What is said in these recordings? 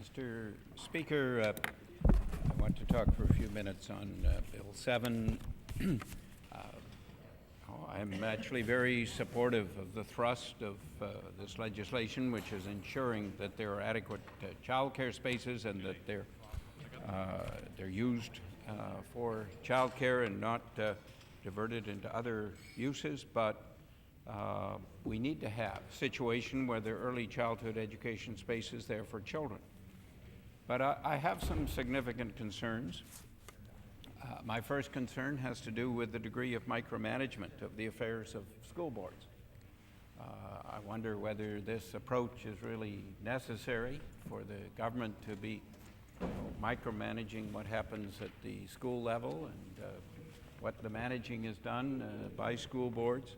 Mr. Speaker, I want to talk for a few minutes on Bill 7. I'm actually very supportive of the thrust of this legislation, which is ensuring that there are adequate child care spaces and that they're used for child care and not diverted into other uses. But we need to have a situation where there are early childhood education spaces there for children. But I have some significant concerns. My first concern has to do with the degree of micromanagement of the affairs of school boards. I wonder whether this approach is really necessary for the government to be micromanaging what happens at the school level and what the managing is done by school boards.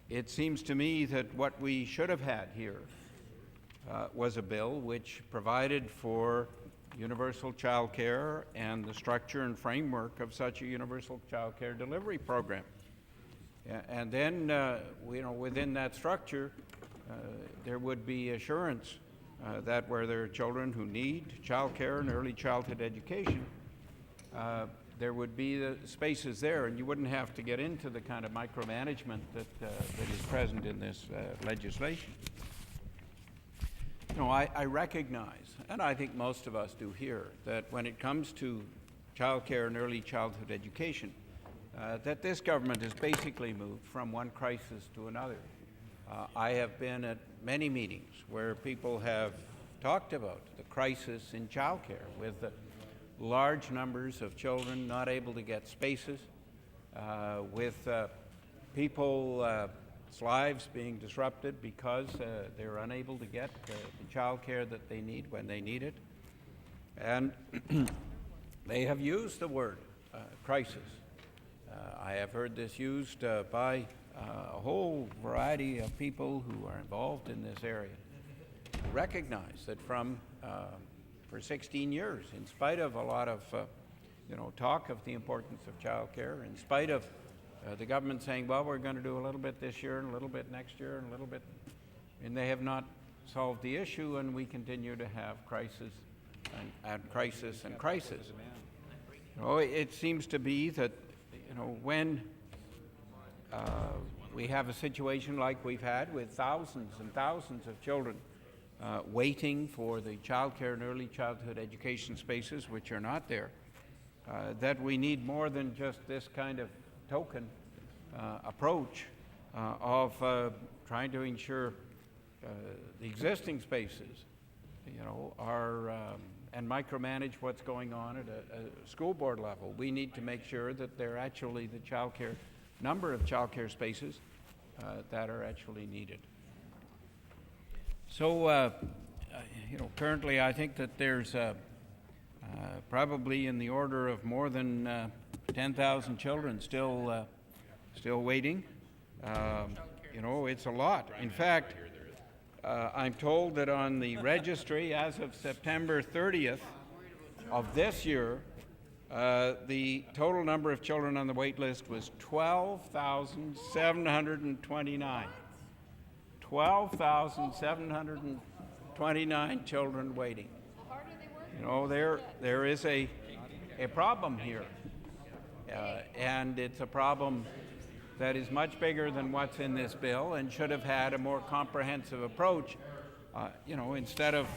It seems to me that what we should have had here was a bill which provided for universal child care and the structure and framework of such a universal child care delivery program. And then, within that structure, there would be assurance that where there are children who need child care and early childhood education, there would be the spaces there, and you wouldn't have to get into the kind of micromanagement that is present in this legislation. I recognize, and I think most of us do here, that when it comes to child care and early childhood education, that this government has basically moved from one crisis to another. I have been at many meetings where people have talked about the crisis in child care with the large numbers of children not able to get spaces, with people's lives being disrupted because they're unable to get the child care that they need when they need it. And they have used the word crisis. I have heard this used by a whole variety of people who are involved in this area. Recognize that for 16 years, in spite of a lot of talk of the importance of child care, in spite of the government saying, well, we're going to do a little bit this year and a little bit next year and a little bit, and they have not solved the issue, and we continue to have crisis and crisis and crisis. It seems to be that when we have a situation like we've had with thousands and thousands of children waiting for the child care and early childhood education spaces which are not there, that we need more than just this kind of token approach of trying to ensure the existing spaces, are and micromanage what's going on at a school board level. We need to make sure that they're actually the number of child care spaces that are actually needed. So, currently I think that there's probably in the order of more than 10,000 children still waiting. It's a lot. In fact, I'm told that on the registry as of September 30th of this year, the total number of children on the wait list was 12,729. 12,729 children waiting. There is a problem here, and it's a problem that is much bigger than what's in this bill and should have had a more comprehensive approach, instead of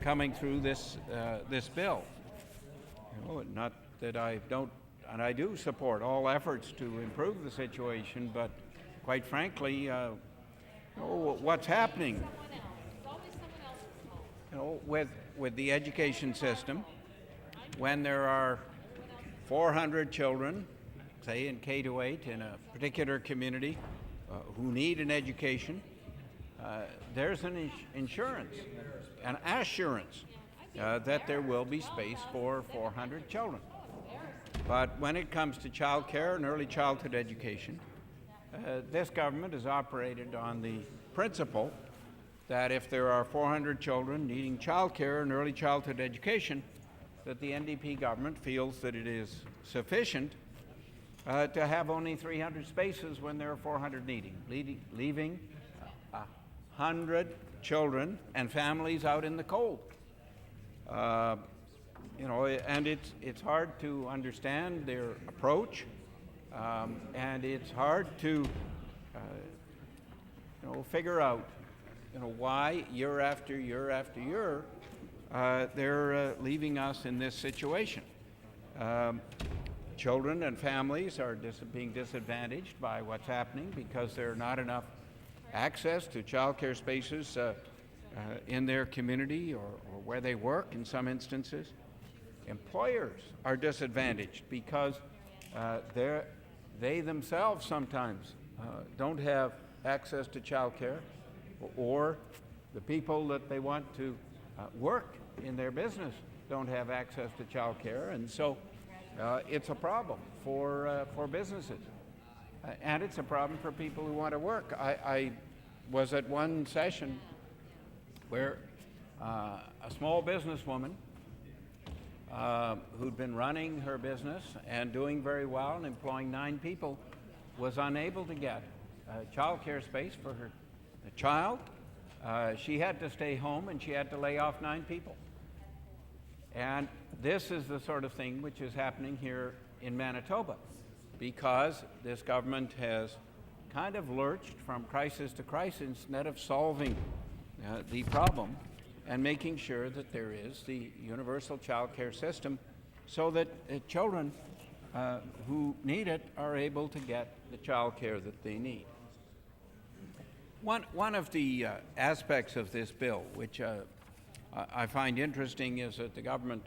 coming through this bill. Not that I don't, and I do support all efforts to improve the situation, but quite frankly, what's happening, with the education system, when there are 400 children, say in K-8 in a particular community, who need an education, there's an insurance, an assurance that there will be space for 400 children. But when it comes to child care and early childhood education, this government has operated on the principle that if there are 400 children needing child care and early childhood education, that the NDP government feels that it is sufficient to have only 300 spaces when there are 400 needing, leaving 100 children and families out in the cold. And it's hard to understand their approach, and it's hard to figure out why year after year after year they're leaving us in this situation. Children and families are being disadvantaged by what's happening because there are not enough access to child care spaces in their community or where they work in some instances. Employers are disadvantaged because they themselves sometimes don't have access to child care, or the people that they want to work in their business don't have access to child care, and so it's a problem for businesses. And it's a problem for people who want to work. I was at one session where a small businesswoman who'd been running her business and doing very well and employing 9 people was unable to get a child care space for her child. She had to stay home and she had to lay off 9 people. And this is the sort of thing which is happening here in Manitoba, because this government has kind of lurched from crisis to crisis instead of solving the problem and making sure that there is the universal child care system so that children who need it are able to get the child care that they need. One of the aspects of this bill, which I find interesting, is that the government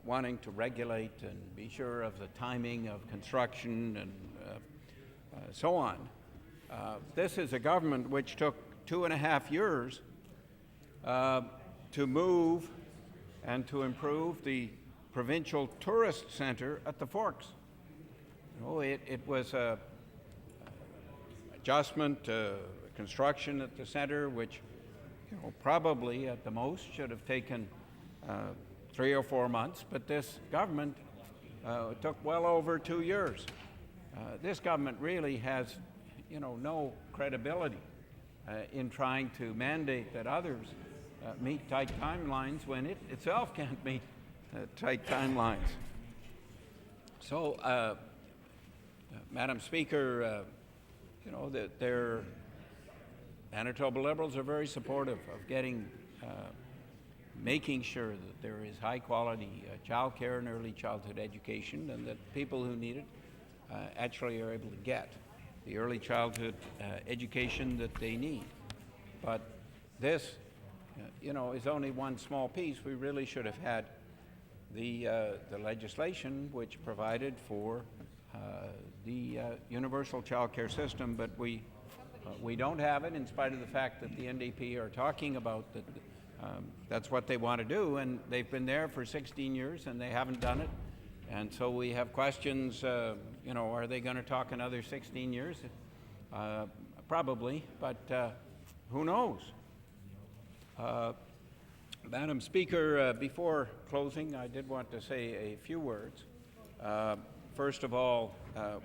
wanting to regulate and be sure of the timing of construction and so on. This is a government which took 2.5 years to move and to improve the provincial tourist center at the Forks. It was a adjustment, construction at the center, which probably at the most should have taken 3 or 4 months, but this government took well over 2 years. This government really has, no credibility in trying to mandate that others meet tight timelines when it itself can't meet tight timelines. So, Madam Speaker, their Manitoba Liberals are very supportive of making sure that there is high quality child care and early childhood education, and that people who need it actually are able to get the early childhood education that they need. But this, is only one small piece. We really should have had the legislation which provided for the universal child care system, but we don't have it, in spite of the fact that the NDP are talking about that. That's what they want to do, and they've been there for 16 years and they haven't done it. And so we have questions, are they going to talk another 16 years? Probably, but who knows? Madam Speaker, before closing, I did want to say a few words. First of all,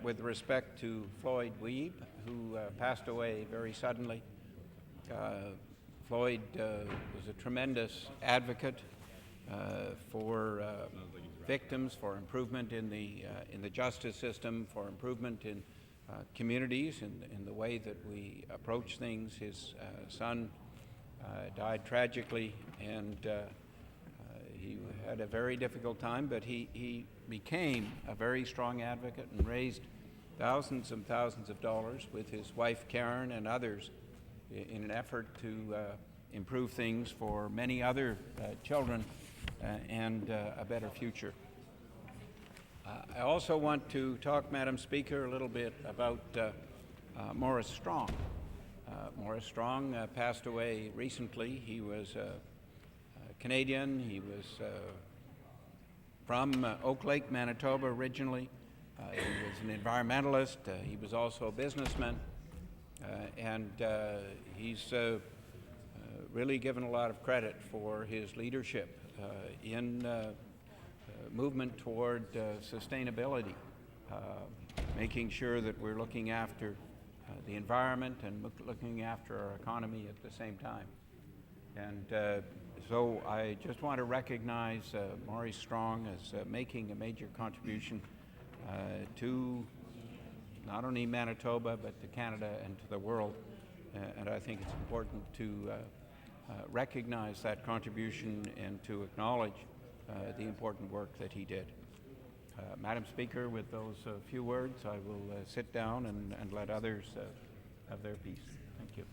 with respect to Floyd Wiebe, who passed away very suddenly. Floyd was a tremendous advocate for victims, for improvement in the justice system, for improvement in communities, in the way that we approach things. His son died tragically, and he had a very difficult time, but he became a very strong advocate and raised thousands and thousands of dollars with his wife Karen and others in an effort to improve things for many other children and a better future. I also want to talk, Madam Speaker, a little bit about Morris Strong. Morris Strong passed away recently. He was a Canadian. He was from Oak Lake, Manitoba originally. He was an environmentalist. He was also a businessman. And he's really given a lot of credit for his leadership in movement toward sustainability, making sure that we're looking after the environment and looking after our economy at the same time. And so I just want to recognize Maurice Strong as making a major contribution to not only Manitoba, but to Canada and to the world. And I think it's important to recognize that contribution and to acknowledge the important work that he did. Madam Speaker, with those few words, I will sit down and let others have their piece. Thank you.